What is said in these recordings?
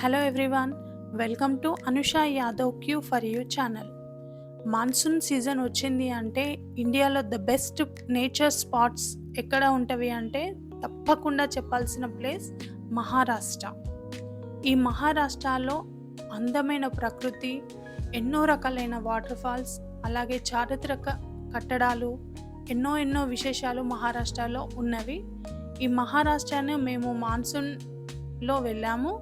Hello everyone, welcome to Anusha Yadav Q for you channel. Monsoon season వచ్చింది అంటే ఇండియాలో the best nature spots ఎక్కడ ఉంటవి అంటే తప్పకుండా చెప్పాల్సిన ప్లేస్ మహారాష్ట్ర. ఈ మహారాష్ట్రలో అందమైన ప్రకృతి, ఎన్నో రకాలైన వాటర్ ఫాల్స్, అలాగే చారిత్రక కట్టడాలు, ఎన్నో విశేషాలు మహారాష్ట్రలో ఉన్నవి. ఈ మహారాష్ట్రని మేము మాన్సూన్లో వెళ్ళాము.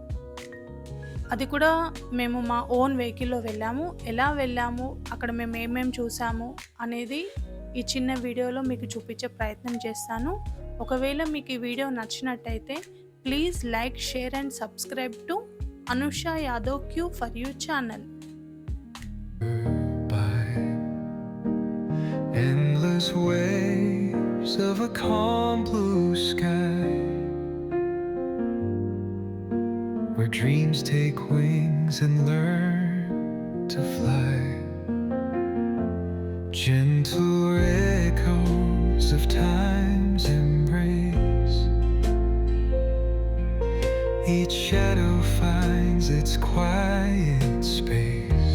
అది కూడా మేము మా ఓన్ వెహికల్‌లో వెళ్ళాము. ఎలా వెళ్ళాము, అక్కడ మేము ఏమేం చూసాము అనేది ఈ చిన్న వీడియోలో మీకు చూపించే ప్రయత్నం చేస్తాను. ఒకవేళ మీకు ఈ వీడియో నచ్చినట్టయితే please like, share and subscribe to Anusha Yadav Q for you channel. By endless waves of a calm blue sky, where dreams take wings and learn to fly. Gentle echoes of time's embrace, each shadow finds its quiet space.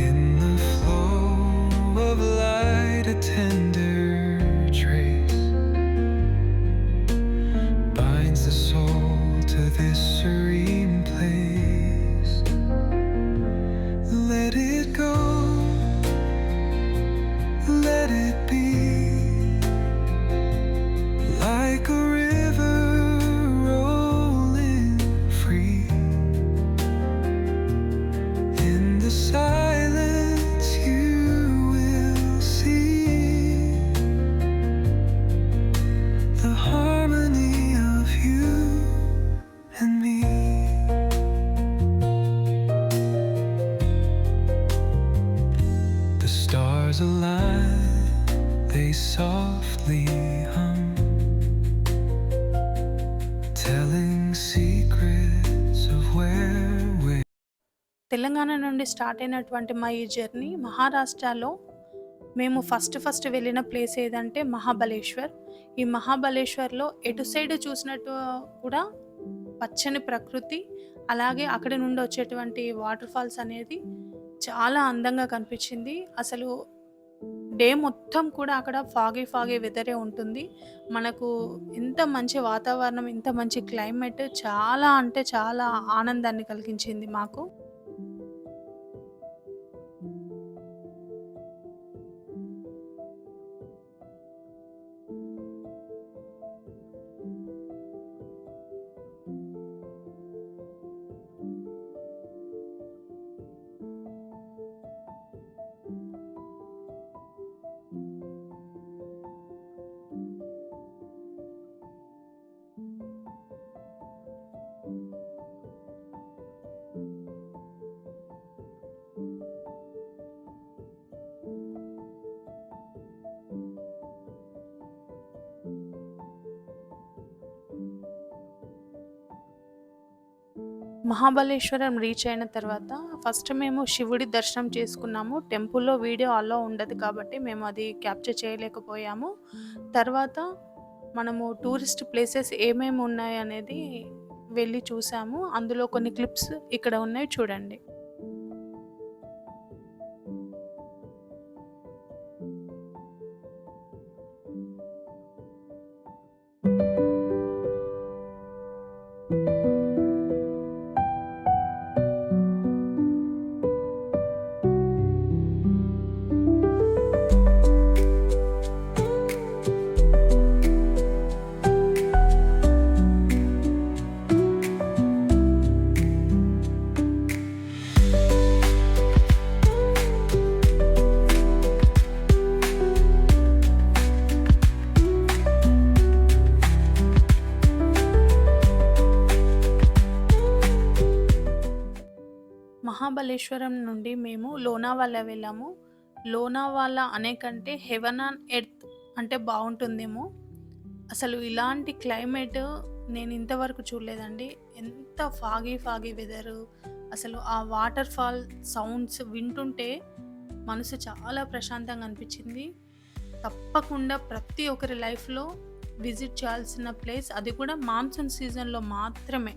In the flow of light, a tender trace binds the soul to this serene place. Let it go, let it be, like a river rolling free. In the silence you will see the harmony of you and me. The stars align, they softly hum, telling secrets of where we're. Telangana నుండి start అయినటువంటి మా ఈ journey మహారాష్ట్రలో మేము first వెళ్ళిన place ఏదంటే మహాబలేశ్వర్. ఈ మహాబలేశ్వర్లో ఎటు సైడ్ చూసినట్టు కూడా పచ్చని ప్రకృతి, అలాగే అక్కడి నుండి వచ్చేటువంటి వాటర్ ఫాల్స్ అనేది చాలా అందంగా కనిపించింది. అసలు డే మొత్తం కూడా అక్కడ ఫాగీ వెదరే ఉంటుంది. మనకు ఇంత మంచి వాతావరణం, ఇంత మంచి క్లైమేట్ చాలా అంటే చాలా ఆనందాన్ని కలిగించింది మాకు. మహాబలేశ్వరం రీచ్ అయిన తర్వాత ఫస్ట్ మేము శివుడి దర్శనం చేసుకున్నాము. టెంపుల్‌లో వీడియో అలో ఉండదు కాబట్టి మేము అది క్యాప్చర్ చేయలేకపోయాము. తర్వాత మనము టూరిస్ట్ ప్లేసెస్ ఏమేమి ఉన్నాయనేది వెళ్ళి చూసాము. అందులో కొన్ని క్లిప్స్ ఇక్కడ ఉన్నాయి, చూడండి. మహాబలేశ్వరం నుండి మేము లోనావాల వెళ్ళాము. లోనావాల అనే కంటే హెవెన్ ఆన్ ఎర్త్ అంటే బావుంటుందేమో. అసలు ఇలాంటి క్లైమేట్ నేను ఇంతవరకు చూడలేదండి. ఎంత ఫాగీ వెదరు. అసలు ఆ వాటర్ ఫాల్ సౌండ్స్ వింటుంటే మనసు చాలా ప్రశాంతంగా అనిపించింది. తప్పకుండా ప్రతి ఒక్కరి లైఫ్‌లో విజిట్ చేయాల్సిన ప్లేస్. అది కూడా మాన్సూన్ సీజన్‌లో మాత్రమే.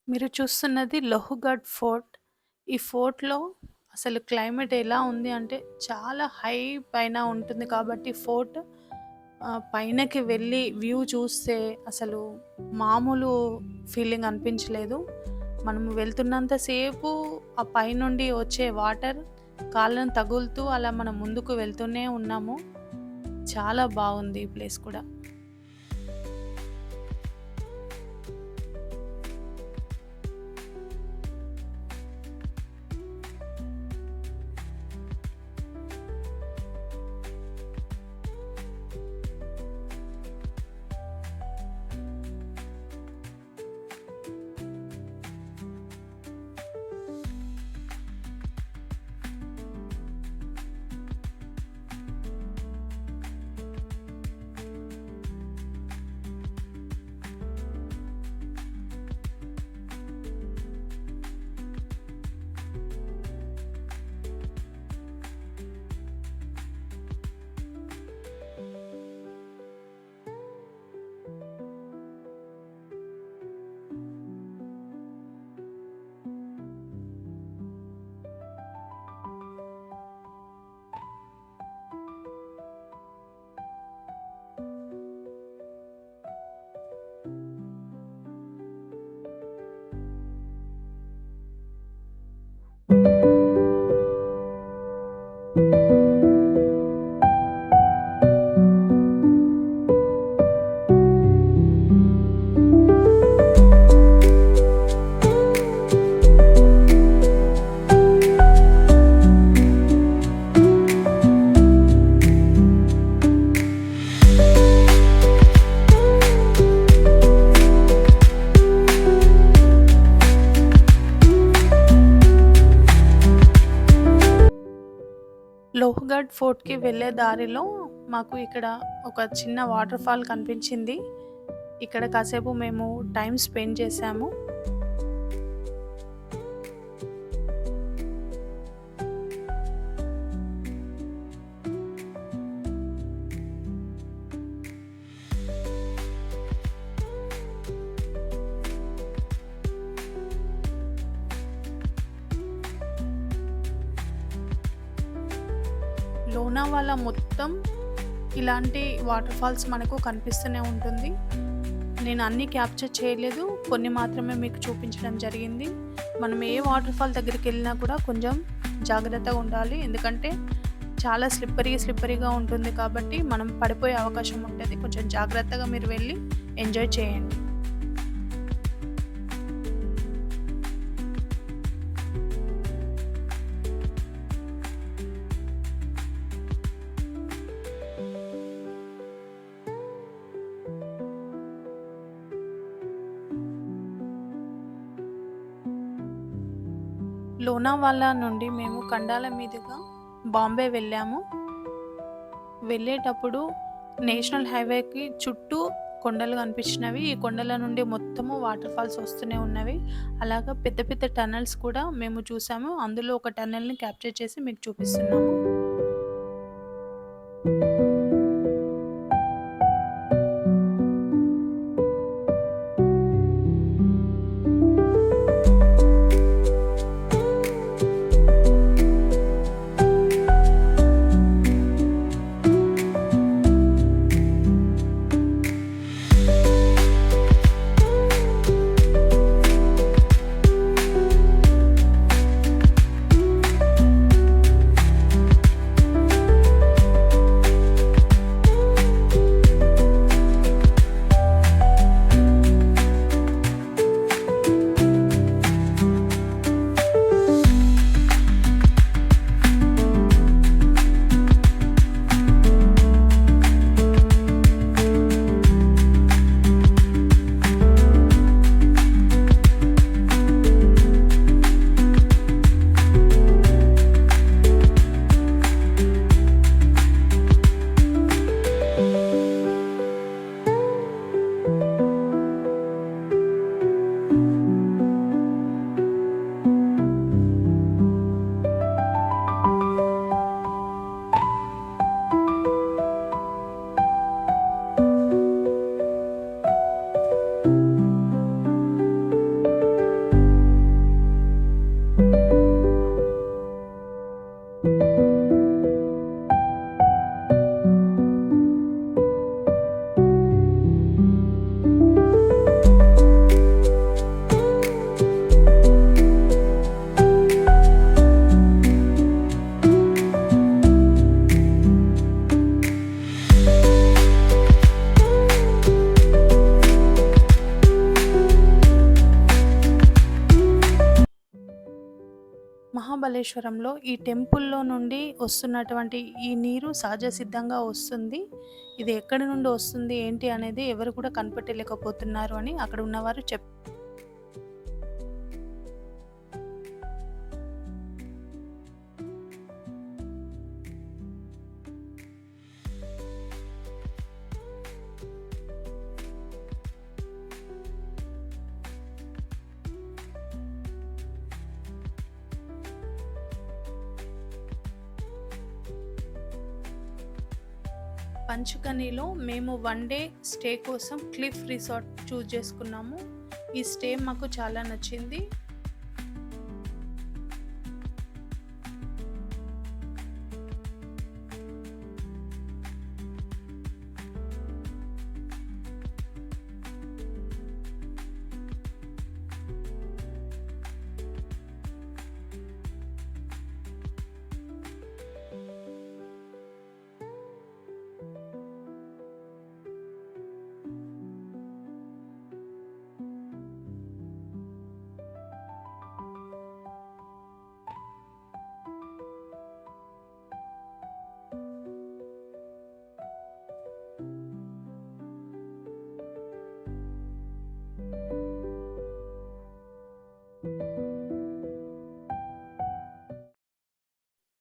మీరు చూస్తున్నది లోహగఢ్ ఫోర్ట్. ఈ ఫోర్ట్‌లో అసలు క్లైమేట్ ఎలా ఉంది అంటే చాలా హై పైన ఉంటుంది కాబట్టి ఫోర్ట్ పైనకి వెళ్ళి వ్యూ చూస్తే అసలు మామూలు ఫీలింగ్ అనిపించలేదు. మనము వెళ్తున్నంత సేపు ఆ పైనుండి వచ్చే వాటర్ కాళ్ళను తగులుతూ అలా మనం ముందుకు వెళ్తూనే ఉన్నాము. చాలా బాగుంది ఈ ప్లేస్ కూడా. లోహగఢ్ ఫోర్ట్‌కి వెళ్ళే దారిలో మాకు ఇక్కడ ఒక చిన్న వాటర్ ఫాల్ కనిపించింది. ఇక్కడ కాసేపు మేము టైమ్ స్పెండ్ చేశాము. లోనావాలా మొత్తం ఇలాంటి వాటర్ ఫాల్స్ మనకు కనిపిస్తూనే ఉంటుంది. నేను అన్నీ క్యాప్చర్ చేయలేదు, కొన్ని మాత్రమే మీకు చూపించడం జరిగింది. మనం ఏ వాటర్ ఫాల్ దగ్గరికి వెళ్ళినా కూడా కొంచెం జాగ్రత్తగా ఉండాలి, ఎందుకంటే చాలా స్లిప్పరీగా ఉంటుంది కాబట్టి మనం పడిపోయే అవకాశం ఉంటుంది. కొంచెం జాగ్రత్తగా మీరు వెళ్ళి ఎంజాయ్ చేయండి. లోనావాలా నుండి మేము కండాల మీదుగా బాంబే వెళ్ళాము. వెళ్ళేటప్పుడు నేషనల్ హైవేకి చుట్టూ కొండలు కనిపించినవి. ఈ కొండల నుండి మొత్తము వాటర్ ఫాల్స్ వస్తూనే ఉన్నవి. అలాగా పెద్ద పెద్ద టనెల్స్ కూడా మేము చూసాము. అందులో ఒక టనెల్ని క్యాప్చర్ చేసి మీకు చూపిస్తున్నాము. మహాబలేశ్వరంలో ఈ టెంపుల్‌లో నుండి వస్తున్నటువంటి ఈ నీరు సహజ సిద్ధంగా వస్తుంది. ఇది ఎక్కడి నుండి వస్తుంది, ఏంటి అనేది ఎవరు కూడా కనిపెట్టలేకపోతున్నారు అని అక్కడ ఉన్నవారు పంచకనిలో మేము 1 డే స్టే కోసం క్లిఫ్ రిసార్ట్ చూజ్ చేసుకున్నాము. ఈ స్టే మాకు చాలా నచ్చింది.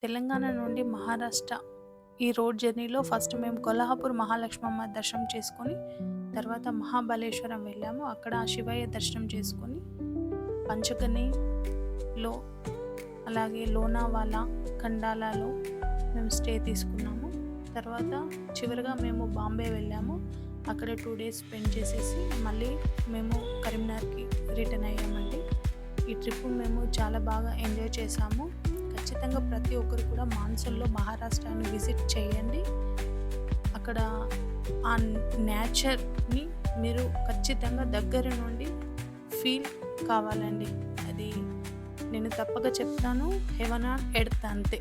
తెలంగాణ నుండి మహారాష్ట్ర ఈ రోడ్ జర్నీలో ఫస్ట్ మేము కొల్హాపూర్ మహాలక్ష్మమ్మ దర్శనం చేసుకొని తర్వాత మహాబలేశ్వరం వెళ్ళాము. అక్కడ ఆ శివయ్య దర్శనం చేసుకొని పంచగనిలో అలాగే లోనావాలా ఖండాలలో మేము స్టే తీసుకున్నాము. తర్వాత చివరిగా మేము బాంబే వెళ్ళాము. అక్కడ 2 డేస్ స్పెండ్ చేసేసి మళ్ళీ మేము కరీంనగర్కి రిటర్న్ అయ్యామండి. ఈ ట్రిప్ మేము చాలా బాగా ఎంజాయ్ చేసాము. ఖచ్చితంగా ప్రతి ఒక్కరు కూడా మాన్సూన్లో మహారాష్ట్రని విజిట్ చేయండి. అక్కడ ఆ నేచర్ని మీరు ఖచ్చితంగా దగ్గర నుండి ఫీల్ కావాలండి. అది నేను తప్పక చెప్తాను, హెవెన్ ఆన్ ఎర్త్ అంతే.